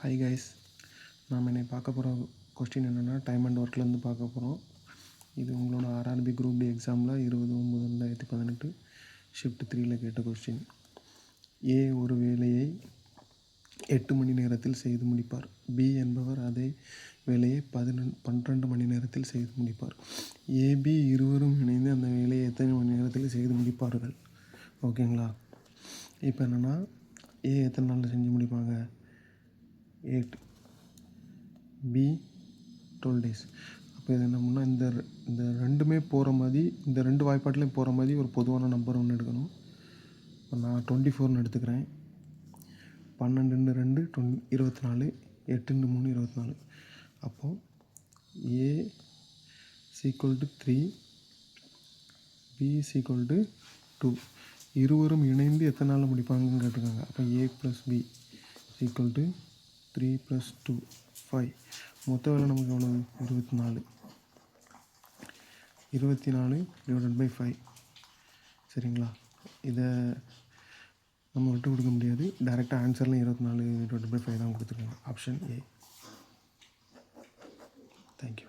Hi guys, நாம் இன்னைக்கு பார்க்க போகிற கொஸ்டின் என்னென்னா டைம் அண்ட் ஒர்க்லேருந்து பார்க்க போகிறோம். இது உங்களோட ஆர்ஆர்பி குரூப் டி எக்ஸாமில் 20/9/2018 ஷிஃப்ட் 3ல் கேட்ட கொஸ்டின். ஏ ஒரு வேலையை 8 மணி நேரத்தில் செய்து முடிப்பார். பி என்பவர் அதே வேலையை 12 மணி நேரத்தில் செய்து முடிப்பார். ஏபி இருவரும் இணைந்து அந்த வேலையை எத்தனை மணி நேரத்தில் செய்து முடிப்பார்கள்? ஓகேங்களா? இப்போ என்னென்னா ஏ எத்தனை நாளில் செஞ்சு முடிப்பாங்க? 8, பி 12 days. அப்போ இது என்ன பண்ணால் இந்த ரெண்டுமே போகிற மாதிரி, இந்த ரெண்டு வாய்ப்பாட்டிலையும் போகிற மாதிரி ஒரு பொதுவான நம்பர் ஒன்று எடுக்கணும். இப்போ நான் 24ன்னு எடுத்துக்கிறேன். 12 2 24, 8 3 24. அப்போது ஏ = 3, பி = 2. இருவரும் இணைந்து எத்தனை நாளில் முடிப்பாங்கன்னு கேட்டுக்கோங்க. அப்போ ஏ + பி = 3 + 2 5. மொத்த வேலை நமக்கு எவ்வளோ? 24. 24 / 5. சரிங்களா? இதை நம்ம விட்டு கொடுக்க முடியாது. டைரெக்டாக ஆன்சர்லையும் 24 / 5 தான் கொடுத்துருக்காங்க. Option A. தேங்க்யூ.